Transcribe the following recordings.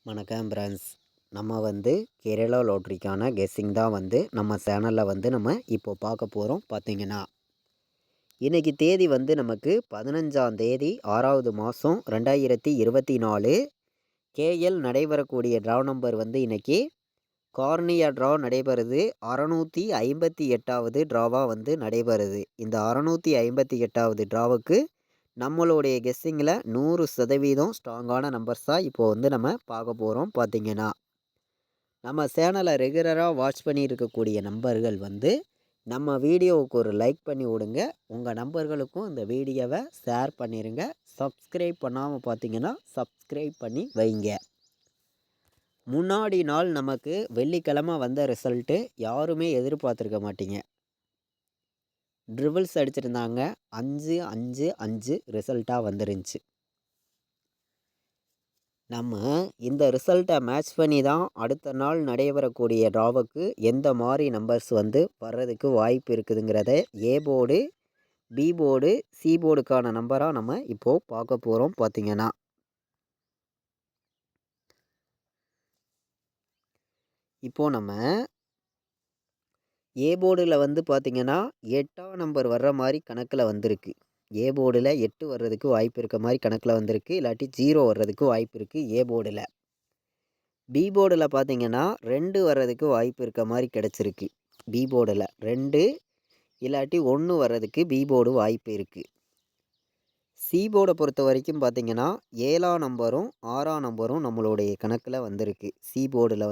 வணக்கம் ஃப்ரெண்ட்ஸ். நம்ம கேரளா லாட்ரிக்கான கெஸ்ஸிங் தான் நம்ம சேனலில் நம்ம இப்போ பார்க்க போகிறோம். பார்த்தீங்கன்னா இன்றைக்கி தேதி நமக்கு 15ஆம் தேதி 6வது மாதம் 2024. கேஎல் நடைபெறக்கூடிய ட்ரா நம்பர் இன்றைக்கி கார்னியா ட்ரா நடைபெறுது. 658வது ட்ராவாக நடைபெறுது. இந்த 658வது ட்ராவுக்கு நம்மளுடைய கெஸ்ஸிங்கில் 100% ஸ்ட்ராங்கான நம்பர்ஸாக இப்போது நம்ம பார்க்க போகிறோம். பார்த்திங்கன்னா நம்ம சேனலை ரெகுலராக வாட்ச் பண்ணி இருக்கக்கூடிய நம்பர்கள் நம்ம வீடியோவுக்கு ஒரு லைக் பண்ணி விடுங்க. உங்கள் நம்பர்களுக்கும் இந்த வீடியோவை ஷேர் பண்ணிடுங்க. சப்ஸ்கிரைப் பண்ணாமல் பார்த்தீங்கன்னா சப்ஸ்கிரைப் பண்ணி வைங்க. முன்னாடி நாள் நமக்கு வெள்ளிக்கிழமை வந்த ரிசல்ட்டு யாருமே எதிர்பார்த்துருக்க மாட்டீங்க. ட்ரிபிள்ஸ் அடிச்சிருந்தாங்க. 5-5-5 ரிசல்ட்டாக வந்துருந்துச்சு. நம்ம இந்த ரிசல்ட்டை மேட்ச் பண்ணி தான் அடுத்த நாள் நடைபெறக்கூடிய ட்ராவுக்கு எந்த மாதிரி நம்பர்ஸ் வர்றதுக்கு வாய்ப்பு இருக்குதுங்கிறத A board, B board, C போர்டுக்கான நம்பராக நம்ம இப்போது பார்க்க போகிறோம். பார்த்திங்கன்னா இப்போது நம்ம ஏ போர்டில் பார்த்திங்கன்னா 8ஆம் நம்பர் வர்ற மாதிரி கணக்கில் வந்திருக்கு. ஏ போர்டில் 8 வர்றதுக்கு வாய்ப்பு இருக்க மாதிரி கணக்கில் வந்திருக்கு. இல்லாட்டி 0 வர்றதுக்கு வாய்ப்பு இருக்குது ஏ போர்டில். பி போர்டில் பார்த்திங்கன்னா 2 வர்றதுக்கு வாய்ப்பு இருக்க மாதிரி கிடச்சிருக்கு. பி போர்டில் 2 இல்லாட்டி 1 வர்றதுக்கு பி போர்டு வாய்ப்பு இருக்குது. சி போர்டை பொறுத்த வரைக்கும் பார்த்திங்கன்னா 7ஆம் நம்பரும் 6ஆம் நம்பரும் நம்மளுடைய கணக்கில் வந்திருக்கு. சி போர்டில்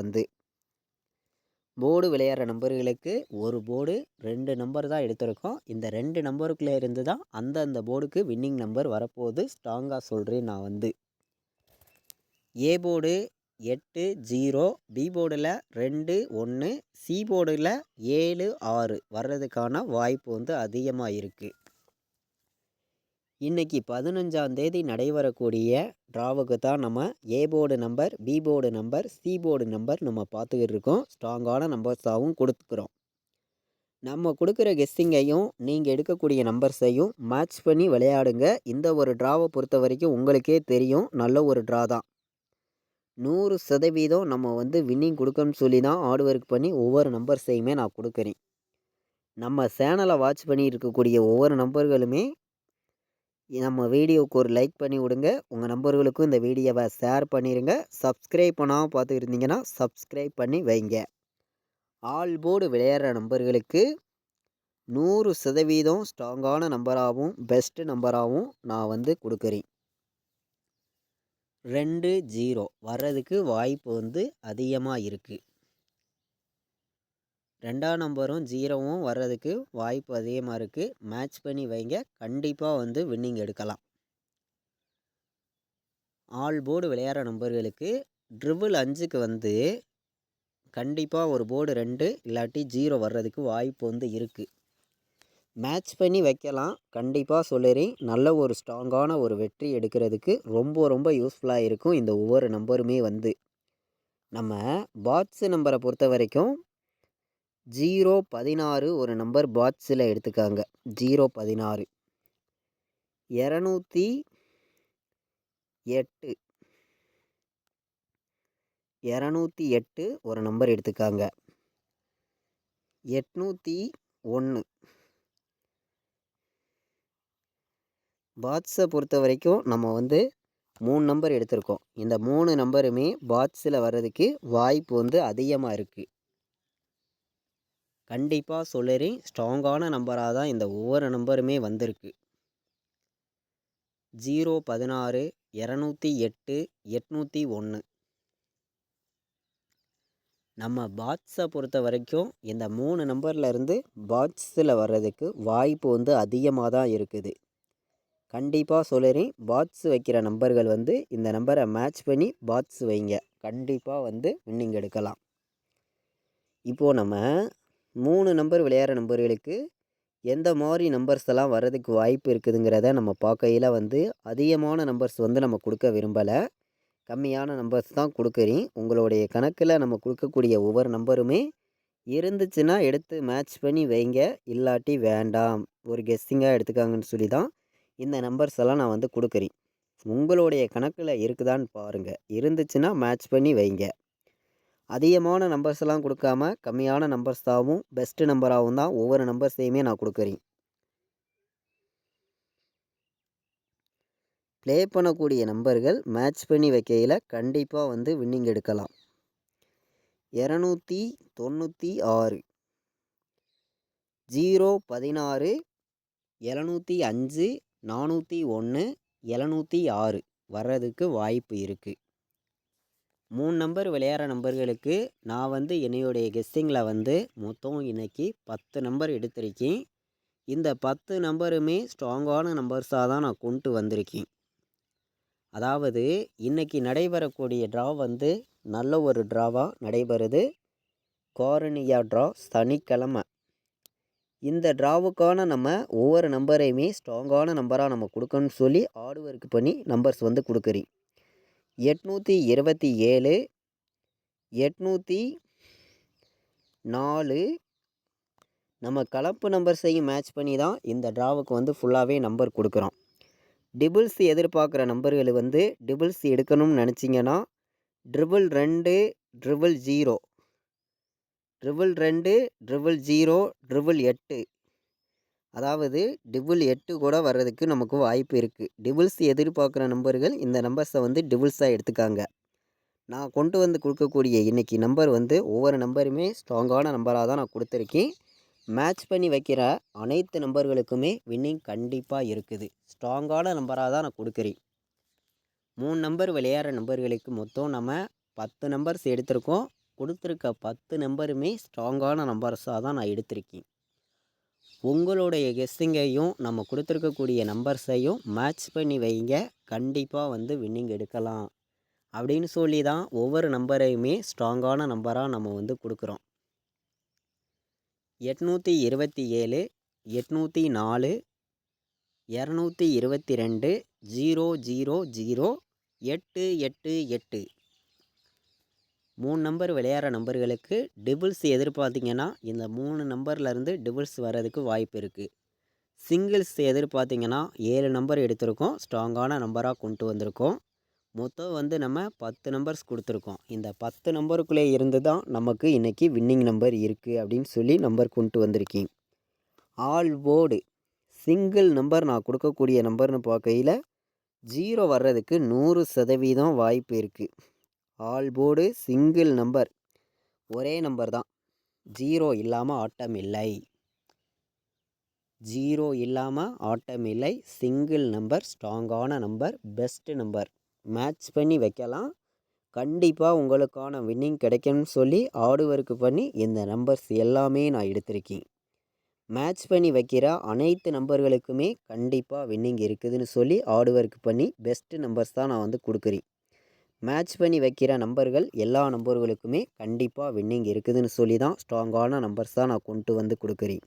போர்டு விளையாடுற நம்பர்களுக்கு ஒரு போர்டு 2 நம்பர் தான் எடுத்திருக்கோம். இந்த 2 நம்பருக்குள்ளே இருந்து தான் அந்தந்த போர்டுக்கு வின்னிங் நம்பர் வரப்போகுது. ஸ்ட்ராங்காக சொல்கிறேன் நான். ஏ போர்டு 8-0, பி போர்டில் 2-1, சி போர்டில் 7-6 வர்றதுக்கான வாய்ப்பு அதிகமாக இருக்குது. இன்றைக்கி 15ஆம் தேதி நடைபெறக்கூடிய ட்ராவுக்கு தான் நம்ம A board number, B board number, C board number நம்ம பார்த்துக்கிட்டு இருக்கோம். ஸ்ட்ராங்கான நம்பர்ஸாகவும் கொடுத்துக்கிறோம். நம்ம கொடுக்குற கெஸ்ஸிங்கையும் நீங்கள் எடுக்கக்கூடிய நம்பர்ஸையும் மேட்ச் பண்ணி விளையாடுங்க. இந்த ஒரு ட்ராவை பொறுத்த வரைக்கும் உங்களுக்கே தெரியும், நல்ல ஒரு ட்ரா தான். 100% நம்ம வின்னிங் கொடுக்கணும்னு சொல்லி தான் ஹார்ட் ஒர்க் பண்ணி ஒவ்வொரு நம்பர்ஸையுமே நான் கொடுக்குறேன். நம்ம சேனலை வாட்ச் பண்ணி இருக்கக்கூடிய ஒவ்வொரு நம்பர்களுமே நம்ம வீடியோவுக்கு ஒரு லைக் பண்ணி விடுங்க. உங்கள் நம்பர்களுக்கும் இந்த வீடியோவை ஷேர் பண்ணிடுங்க. சப்ஸ்கிரைப் பண்ணாமல் பார்த்து இருந்தீங்கன்னா சப்ஸ்கிரைப் பண்ணி வைங்க. ஆல் போர்டு விளையாடுற நம்பர்களுக்கு 100% ஸ்ட்ராங்கான நம்பராகவும் பெஸ்ட்டு நம்பராகவும் நான் கொடுக்குறேன். 2-0 வர்றதுக்கு வாய்ப்பு அதிகமாக இருக்குது. 2ஆம் நம்பரும் 0வும் வர்றதுக்கு வாய்ப்பு அதிகமாக இருக்குது. மேட்ச் பண்ணி வைங்க. கண்டிப்பாக வின்னிங் எடுக்கலாம். ஆல் போர்டு விளையாடுற நம்பர்களுக்கு 555க்கு கண்டிப்பாக ஒரு போர்டு 2 இல்லாட்டி 0 வர்றதுக்கு வாய்ப்பு இருக்குது. மேட்ச் பண்ணி வைக்கலாம். கண்டிப்பாக சொல்லுறேன், நல்ல ஒரு ஸ்ட்ராங்கான ஒரு வெற்றி எடுக்கிறதுக்கு ரொம்ப ரொம்ப யூஸ்ஃபுல்லாக இருக்கும் இந்த ஒவ்வொரு நம்பருமே. நம்ம பாட்ஸ் நம்பரை பொறுத்த வரைக்கும் 0-16 ஒரு நம்பர் பாட்ஸில் எடுத்துக்காங்க. 0-16, 208 ஒரு நம்பர் எடுத்துக்காங்க. 801 பாட்ஸை பொறுத்த வரைக்கும் நம்ம 3 நம்பர் எடுத்திருக்கோம். இந்த 3 நம்பருமே பாட்ஸில் வர்றதுக்கு வாய்ப்பு அதிகமாக இருக்குது. கண்டிப்பாக சொல்லுறேன், ஸ்ட்ராங்கான நம்பராக தான் இந்த ஒவ்வொரு நம்பருமே வந்திருக்கு. 0-16, 208, 801 நம்ம பாட்ஸை பொறுத்த வரைக்கும் இந்த 3 நம்பரில் இருந்து பாட்ஸில் வர்றதுக்கு வாய்ப்பு அதிகமாக தான் இருக்குது. கண்டிப்பாக சொல்லுறேன், பாட்ஸ் வைக்கிற நம்பர்கள் இந்த நம்பரை மேட்ச் பண்ணி பாட்ஸ் வைங்க. கண்டிப்பாக வின்னிங் எடுக்கலாம். இப்போது நம்ம 3 நம்பர் விளையாடுற நம்பர்களுக்கு எந்த மாதிரி நம்பர்ஸ் எல்லாம் வர்றதுக்கு வாய்ப்பு இருக்குதுங்கிறத நம்ம பார்க்கையில் அதிகமான நம்பர்ஸ் நம்ம கொடுக்க விரும்பலை. கம்மியான நம்பர்ஸ் தான் கொடுக்குறேன். உங்களுடைய கணக்கில் நம்ம கொடுக்கக்கூடிய ஒவ்வொரு நம்பருமே இருந்துச்சுன்னா எடுத்து மேட்ச் பண்ணி வைங்க. இல்லாட்டி வேண்டாம், ஒரு கெஸ்ஸிங்காக எடுத்துக்காங்கன்னு சொல்லி தான் இந்த நம்பர்ஸ் எல்லாம் நான் கொடுக்குறேன். உங்களுடைய கணக்கில் இருக்குதான்னு பாருங்கள். இருந்துச்சுன்னா மேட்ச் பண்ணி வைங்க. அதிகமான நம்பர்ஸ்லாம் கொடுக்காம கம்மியான நம்பர்ஸாகவும் பெஸ்ட்டு நம்பராகவும் தான் ஒவ்வொரு நம்பர்ஸையுமே நான் கொடுக்குறேன். ப்ளே பண்ணக்கூடிய நம்பர்கள் மேட்ச் பண்ணி வைக்கையில் கண்டிப்பாக வந்து வின்னிங் எடுக்கலாம். 296 016 705 401 706 வர்றதுக்கு வாய்ப்பு இருக்குது. 3 நம்பர் விளையாடுற நம்பர்களுக்கு நான் வந்து என்னுடைய கெஸ்ஸிங்கில் வந்து மொத்தம் இன்றைக்கி 10 நம்பர் எடுத்திருக்கேன். இந்த 10 நம்பருமே ஸ்ட்ராங்கான நம்பர்ஸாக தான் நான் கொண்டு வந்திருக்கேன். அதாவது இன்றைக்கி நடைபெறக்கூடிய ட்ரா வந்து நல்ல ஒரு ட்ராவாக நடைபெறுது. கார்னியா ட்ரா சனிக்கிழமை. இந்த ட்ராவுக்கான நம்ம ஒவ்வொரு நம்பரையுமே ஸ்ட்ராங்கான நம்பராக நம்ம கொடுக்கணும்னு சொல்லி ஹார்ட் ஒர்க் பண்ணி நம்பர்ஸ் வந்து கொடுக்குறேன். 827 804 நம்ம கலப்பு நம்பர்ஸையும் மேட்ச் பண்ணி தான் இந்த ட்ராவுக்கு வந்து ஃபுல்லாகவே நம்பர் கொடுக்குறோம். டிபிள்ஸ் எதிர்பார்க்குற நம்பர்கள் வந்து டிபிள்ஸ் எடுக்கணும்னு நினச்சிங்கன்னா 222 000 222 000 888 அதாவது 888 கூட வர்றதுக்கு நமக்கு வாய்ப்பு இருக்குது. டிபிள்ஸ் எதிர்பார்க்குற நம்பர்கள் இந்த நம்பர்ஸை வந்து டிபிள்ஸாக எடுத்துக்காங்க. நான் கொண்டு வந்து கொடுக்கக்கூடிய இன்றைக்கி நம்பர் வந்து ஒவ்வொரு நம்பருமே ஸ்ட்ராங்கான நம்பராக தான் நான் கொடுத்துருக்கேன். மேட்ச் பண்ணி வைக்கிற அனைத்து நம்பர்களுக்குமே வின்னிங் கண்டிப்பாக இருக்குது. ஸ்ட்ராங்கான நம்பராக தான் நான் கொடுக்குறேன். 3 நம்பர் விளையாடுற நம்பர்களுக்கு மொத்தம் நம்ம 10 நம்பர்ஸ் எடுத்திருக்கோம். கொடுத்துருக்க 10 நம்பருமே ஸ்ட்ராங்கான நம்பர்ஸாக தான் நான் எடுத்திருக்கேன். உங்களுடைய கெஸ்ஸிங்கையும் நம்ம கொடுத்துருக்கக்கூடிய நம்பர்ஸையும் மேட்ச் பண்ணி வைங்க. கண்டிப்பாக வந்து வின்னிங் எடுக்கலாம் அப்படின்னு சொல்லி தான் ஒவ்வொரு நம்பரையுமே ஸ்ட்ராங்கான நம்பராக நம்ம வந்து கொடுக்குறோம். 827 804 222 000 888 3 நம்பர் விளையாடுற நம்பர்களுக்கு டிபிள்ஸ் எதிர்பார்த்திங்கன்னா இந்த 3 நம்பர்லேருந்து டிபிள்ஸ் வர்றதுக்கு வாய்ப்பு இருக்குது. சிங்கிள்ஸ் எதிர்பார்த்திங்கன்னா 7 நம்பர் எடுத்திருக்கோம். ஸ்ட்ராங்கான நம்பராக கொண்டு வந்திருக்கோம். மொத்தம் வந்து நம்ம 10 நம்பர்ஸ் கொடுத்துருக்கோம். இந்த 10 நம்பருக்குள்ளே இருந்து தான் நமக்கு இன்றைக்கி வின்னிங் நம்பர் இருக்குது அப்படின்னு சொல்லி நம்பர் கொண்டு வந்திருக்கேன். ஆல் போர்டு சிங்கிள் நம்பர் நான் கொடுக்கக்கூடிய நம்பர்னு பார்க்கையில் 0 வர்றதுக்கு 100% வாய்ப்பு இருக்குது. ஆல் போர்டு சிங்கிள் நம்பர் ஒரே நம்பர் தான். 0 இல்லாமல் ஆட்டம் இல்லை. 0 இல்லாமல் ஆட்டம் இல்லை. சிங்கிள் நம்பர், ஸ்ட்ராங்கான நம்பர், பெஸ்ட்டு நம்பர். மேட்ச் பண்ணி வைக்கலாம். கண்டிப்பாக உங்களுக்கான வின்னிங் கிடைக்கும்னு சொல்லி ஹார்ட் ஒர்க் பண்ணி இந்த நம்பர்ஸ் எல்லாமே நான் எடுத்திருக்கேன். மேட்ச் பண்ணி வைக்கிற அனைத்து நம்பர்களுக்குமே கண்டிப்பாக வின்னிங் இருக்குதுன்னு சொல்லி ஹார்ட் ஒர்க் பண்ணி பெஸ்ட்டு நம்பர்ஸ் தான் நான் வந்து கொடுக்குறேன். மேட்ச் பண்ணி வைக்கிற நம்பர்கள் எல்லா நம்பர்களுக்குமே கண்டிப்பாக வின்னிங் இருக்குதுன்னு சொல்லி தான் ஸ்ட்ராங்கான நம்பர்ஸ் தான் நான் கொண்டு வந்து கொடுக்குறேன்.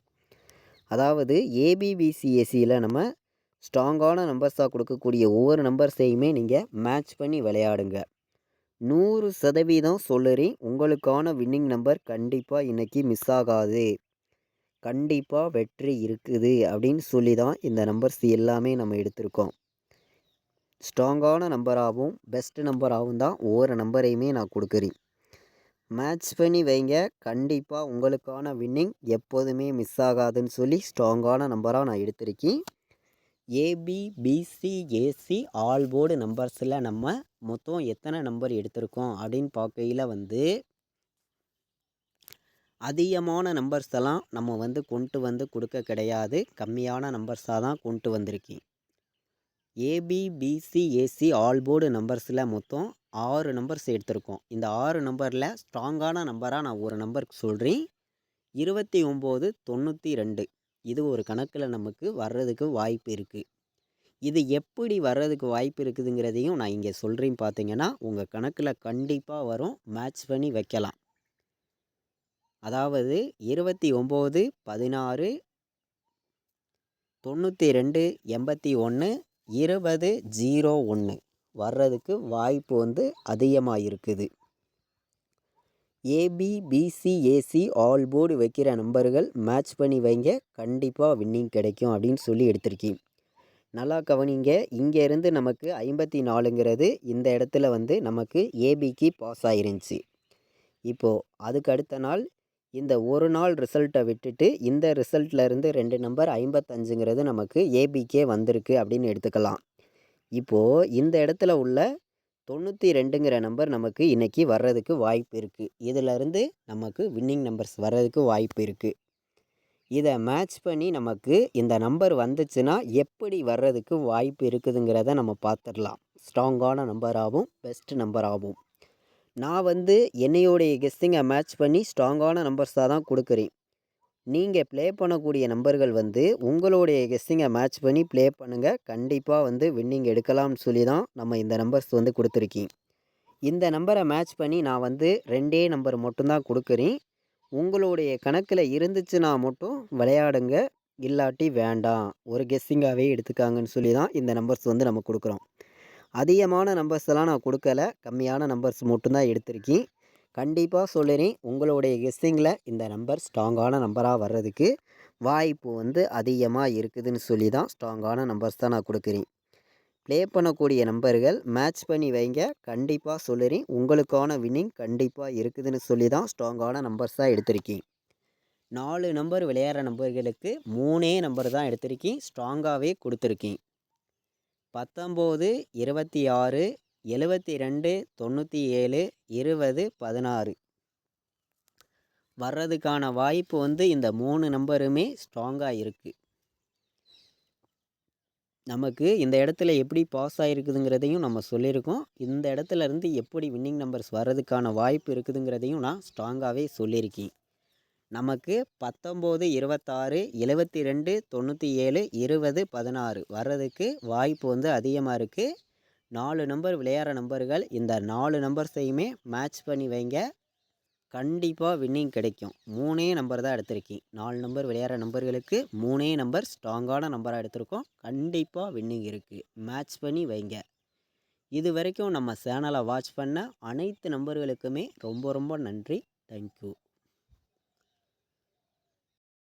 அதாவது ஏபிபிசிஎஸ்சியில் நம்ம ஸ்ட்ராங்கான நம்பர்ஸாக கொடுக்கக்கூடிய ஒவ்வொரு நம்பர்ஸையுமே நீங்கள் மேட்ச் பண்ணி விளையாடுங்க. 100% சொல்லுறேன், உங்களுக்கான வின்னிங் நம்பர் கண்டிப்பாக இன்றைக்கி மிஸ் ஆகாது. கண்டிப்பாக வெற்றி இருக்குது அப்படின்னு சொல்லி தான் இந்த நம்பர்ஸ் எல்லாமே நம்ம எடுத்திருக்கோம். ஸ்ட்ராங்கான நம்பராகவும் பெஸ்ட்டு நம்பராகவும் தான் ஒவ்வொரு நம்பரையுமே நான் கொடுக்குறேன். மேட்ச் பண்ணி வைங்க. கண்டிப்பாக உங்களுக்கான வின்னிங் எப்போதுமே மிஸ் ஆகாதுன்னு சொல்லி ஸ்ட்ராங்கான நம்பராக நான் எடுத்திருக்கேன். ஏபிபிசிஏசி ஆல் போர்டு நம்பர்ஸில் நம்ம மொத்தம் எத்தனை நம்பர் எடுத்திருக்கோம் அப்படின்னு பார்க்கையில் வந்து அதிகமான நம்பர்ஸ் எல்லாம் நம்ம வந்து கொண்டு வந்து கொடுக்க கிடையாது. கம்மியான நம்பர்ஸாக தான் கொண்டு வந்திருக்கேன். ஏபிபிசிஏசி ஆல் போர்டு நம்பர்ஸில் மொத்தம் 6 நம்பர்ஸ் எடுத்திருக்கோம். இந்த 6 நம்பரில் ஸ்ட்ராங்கான நம்பராக நான் ஒரு நம்பருக்கு சொல்கிறேன். 2992 இது ஒரு கணக்கில் நமக்கு வர்றதுக்கு வாய்ப்பு இருக்குது. இது எப்படி வர்றதுக்கு வாய்ப்பு இருக்குதுங்கிறதையும் நான் இங்கே சொல்கிறேன். பார்த்தீங்கன்னா உங்கள் கணக்கில் கண்டிப்பாக வரும். மேட்ச் பண்ணி வைக்கலாம். அதாவது 29 16 92 81 20 01 வர்றதுக்கு வாய்ப்பு வந்து அதிகமாக இருக்குது. ஏபிபிசிஏசி ஆல் போர்டு வைக்கிற நம்பர்கள் மேட்ச் பண்ணி வைங்க. கண்டிப்பாக வின்னிங் கிடைக்கும் அப்படின்னு சொல்லி எடுத்திருக்கேன். நல்லா கவனிங்க. இங்கேருந்து நமக்கு 54ங்கிறது இந்த இடத்துல வந்து நமக்கு ஏபிக்கு பாஸ் ஆயிருந்துச்சு. இப்போது அதுக்கு அடுத்த நாள் இந்த ஒரு நாள் ரிசல்ட்டை விட்டுட்டு இந்த ரிசல்ட்லேருந்து 2 நம்பர் 55ங்கிறது நமக்கு ஏபிக்கே வந்திருக்கு அப்படின்னு எடுத்துக்கலாம். இப்போது இந்த இடத்துல உள்ள 92ங்கிற நம்பர் நமக்கு இன்றைக்கி வர்றதுக்கு வாய்ப்பு இருக்குது. இதிலருந்து நமக்கு வின்னிங் நம்பர்ஸ் வர்றதுக்கு வாய்ப்பு இருக்குது. இதை மேட்ச் பண்ணி நமக்கு இந்த நம்பர் வந்துச்சுன்னா எப்படி வர்றதுக்கு வாய்ப்பு இருக்குதுங்கிறத நம்ம பார்த்துடலாம். ஸ்ட்ராங்கான நம்பராகவும் பெஸ்ட் நம்பராகவும் நான் வந்து என்னையோடைய கெஸ்ஸிங்கை மேட்ச் பண்ணி ஸ்ட்ராங்கான நம்பர்ஸாக தான் கொடுக்குறேன். நீங்கள் ப்ளே பண்ணக்கூடிய நம்பர்கள் வந்து உங்களுடைய கெஸ்ஸிங்கை மேட்ச் பண்ணி ப்ளே பண்ணுங்கள். கண்டிப்பாக வந்து வின்னிங் எடுக்கலாம்னு சொல்லி தான் நம்ம இந்த நம்பர்ஸ் வந்து கொடுத்துருக்கேன். இந்த நம்பரை மேட்ச் பண்ணி நான் வந்து 2 நம்பர் மட்டும்தான் கொடுக்குறேன். உங்களுடைய கணக்கில் இருந்துச்சுன்னா மட்டும் விளையாடுங்க, இல்லாட்டி வேண்டாம். ஒரு கெஸ்ஸிங்காகவே எடுத்துக்காங்கன்னு சொல்லி தான் இந்த நம்பர்ஸ் வந்து நம்ம கொடுக்குறோம். அதிகமான நம்பர்ஸ் எல்லாம் நான் கொடுக்கல, கம்மியான நம்பர்ஸ் மட்டும்தான் எடுத்திருக்கேன். கண்டிப்பாக சொல்லுறேன், உங்களுடைய கெஸ்ஸிங்கில் இந்த நம்பர் ஸ்ட்ராங்கான நம்பராக வர்றதுக்கு வாய்ப்பு வந்து அதிகமாக இருக்குதுன்னு சொல்லி தான் ஸ்ட்ராங்கான நம்பர்ஸ் தான் நான் கொடுக்குறேன். ப்ளே பண்ணக்கூடிய நம்பர்கள் மேட்ச் பண்ணி வைங்க. கண்டிப்பாக சொல்லுறேன், உங்களுக்கான வின்னிங் கண்டிப்பாக இருக்குதுன்னு சொல்லி தான் ஸ்ட்ராங்கான நம்பர்ஸாக எடுத்திருக்கேன். 4 நம்பர் விளையாடுற நம்பர்களுக்கு 3 நம்பர் தான் எடுத்திருக்கேன். ஸ்ட்ராங்காகவே கொடுத்துருக்கேன். 19, 26, 72, 97, 20, 16 வர்றதுக்கான வாய்ப்பு வந்து இந்த 3 நம்பருமே ஸ்ட்ராங்காக இருக்குது. நமக்கு இந்த இடத்துல எப்படி பாஸ் ஆகிருக்குதுங்கிறதையும் நம்ம சொல்லியிருக்கோம். இந்த இடத்துல இருந்து எப்படி வின்னிங் நம்பர்ஸ் வர்றதுக்கான வாய்ப்பு இருக்குதுங்கிறதையும் நான் ஸ்ட்ராங்காகவே சொல்லியிருக்கேன். நமக்கு 19, 26, 72, 97, 20, 16 வர்றதுக்கு வாய்ப்பு வந்து அதிகமாக இருக்குது. 4 நம்பர் விளையாடுற நம்பர்கள் இந்த 4 நம்பர்ஸையுமே மேட்ச் பண்ணி வைங்க. கண்டிப்பாக வின்னிங் கிடைக்கும். 3 நம்பர் தான் எடுத்திருக்கேன். 4 நம்பர் விளையாடுற நம்பர்களுக்கு 3 நம்பர் ஸ்ட்ராங்கான நம்பராக எடுத்திருக்கோம். கண்டிப்பாக வின்னிங் இருக்குது. மேட்ச் பண்ணி வைங்க. இது வரைக்கும் நம்ம சேனலை வாட்ச் பண்ண அனைத்து நம்பர்களுக்குமே ரொம்ப ரொம்ப நன்றி. தேங்க்யூ.